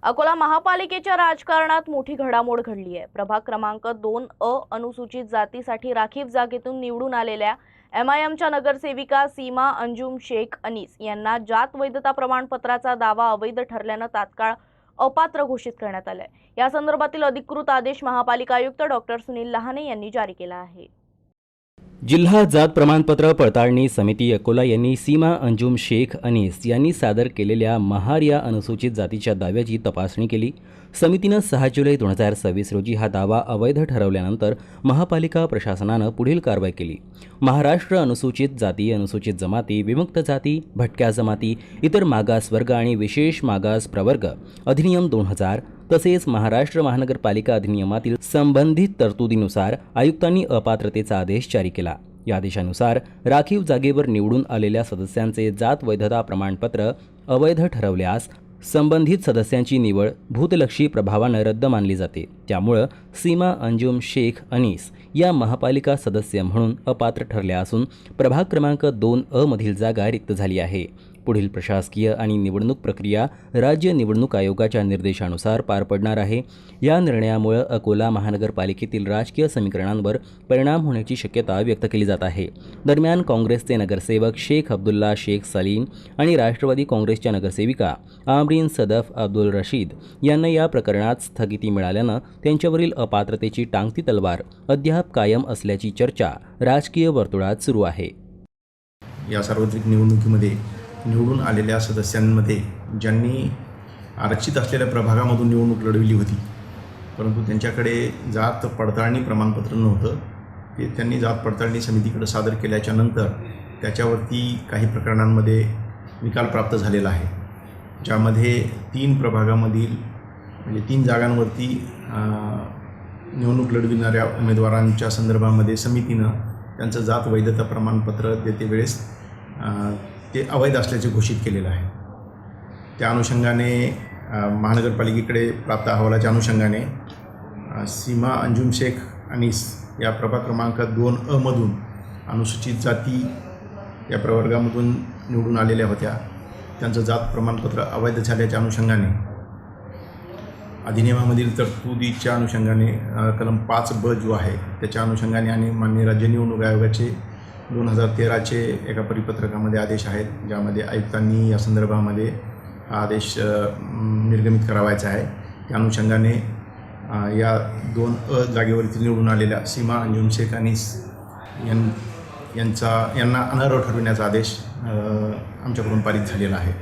अकोला महापालिकेच्या राजकारणात मोठी घडामोड घडली आहे। प्रभाग क्रमांक 2 अनुसूचित जातीसाठी राखीव जागेतून निवडून आलेल्या एमआयएमच्या नगरसेविका सीमा अंजुम शेख अनीस यांना जात वैधता प्रमाणपत्राचा दावा अवैध ठरल्याने तात्काळ अपात्र घोषित करण्यात आले। या संदर्भातील अधिकृत आदेश महापालिका आयुक्त डॉक्टर सुनील लहाने यांनी जारी केला आहे। जिल्हा जात प्रमाणपत्र पडताळणी समिती अकोला यांनी सीमा अंजुम शेख अनीस यांनी सादर केलेल्या महार या अनुसूचित जातीच्या दाव्याची तपासणी केली। समितीने 6 जुलै 2026 रोजी हा दावा अवैध ठरवल्यानंतर महापालिका प्रशासनाने पुढील कारवाई केली। महाराष्ट्र अनुसूचित जाती, अनुसूचित जमाती, विमुक्त जाती, भटक्या जमाती, इतर मागास वर्ग आणि विशेष मागास प्रवर्ग अधिनियम 2000 तसेच महाराष्ट्र महानगरपालिका अधिनियमातील संबंधित तरतुदीनुसार आयुक्तांनी अपात्रतेचा आदेश जारी केला। या आदेशानुसार राखीव जागेवर निवडून आलेल्या सदस्यांचे जात वैधता प्रमाणपत्र अवैध ठरवल्यास संबंधित सदस्यांची निवड भूतलक्षी प्रभावाने रद्द मानली जाते। त्यामुळे सीमा अंजुम शेख अनीस या महापालिका सदस्य म्हणून अपात्र ठरल्या असून प्रभाग क्रमांक 2 मधील जागा रिक्त झाली आहे। पुढील प्रशासकीय आणि निवडणूक प्रक्रिया राज्य निवडणूक आयोगाच्या निर्देशानुसार पार पडणार आहे। या निर्णयामुळे अकोला महानगरपालिकेतील राजकीय समीकरणांवर परिणाम होण्याची शक्यता व्यक्त केली जात आहे। दरम्यान काँग्रेसचे नगरसेवक शेख अब्दुल्ला शेख सलीम आणि राष्ट्रवादी काँग्रेसच्या नगरसेविका आमरीन सदफ अब्दुल रशीद यांना या प्रकरणात स्थगिती मिळाल्याने त्यांच्यावरील अपात्रतेची टांगती तलवार अद्याप कायम असल्याची चर्चा राजकीय वर्तुळात सुरू आहे। या सार्वत्रिक निवडणुकीमध्ये निवडून आलेल्या सदस्यांमध्ये ज्यांनी आरक्षित असलेल्या प्रभागामधून निवडणूक लढविली होती, परंतु त्यांच्याकडे जात पडताळणी प्रमाणपत्र नव्हतं, ते त्यांनी जात पडताळणी समितीकडे सादर केल्याच्या नंतर त्याच्यावरती काही प्रकरणांमध्ये निकाल प्राप्त झालेला आहे, ज्यामध्ये 3 प्रभागामधील म्हणजे 3 जागांवरती निवडणूक लढविणाऱ्या उमेदवारांच्या संदर्भामध्ये समितीनं त्यांचं जात वैधता प्रमाणपत्र देते वेळेस ते अवैध असल्याचे घोषित केलेलं आहे। त्या अनुषंगाने महानगरपालिकेकडे प्राप्त अहवालाच्या अनुषंगाने सीमा अंजुम शेख अनीस या प्रभाग क्रमांक 2 मधून अनुसूचित जाती या प्रवर्गामधून निवडून आलेल्या होत्या, त्यांचं जात प्रमाणपत्र अवैध झाल्याच्या अनुषंगाने अधिनियमामधील तरतुदीच्या अनुषंगाने कलम 5B जो आहे त्याच्या अनुषंगाने आणि माननीय राज्य निवडणूक आयोगाचे 2013चे एका परिपत्रकामध्ये आदेश आहेत, ज्यामध्ये आयुक्तांनी या संदर्भामध्ये आदेश निर्गमित करावायचा आहे। त्या अनुषंगाने या 2 जागेवरती निवडून आलेल्या सीमा अंजुम शेख अनीस यांना अनर्ह ठरविण्याचा आदेश आमच्याकडून पारित झालेला आहे।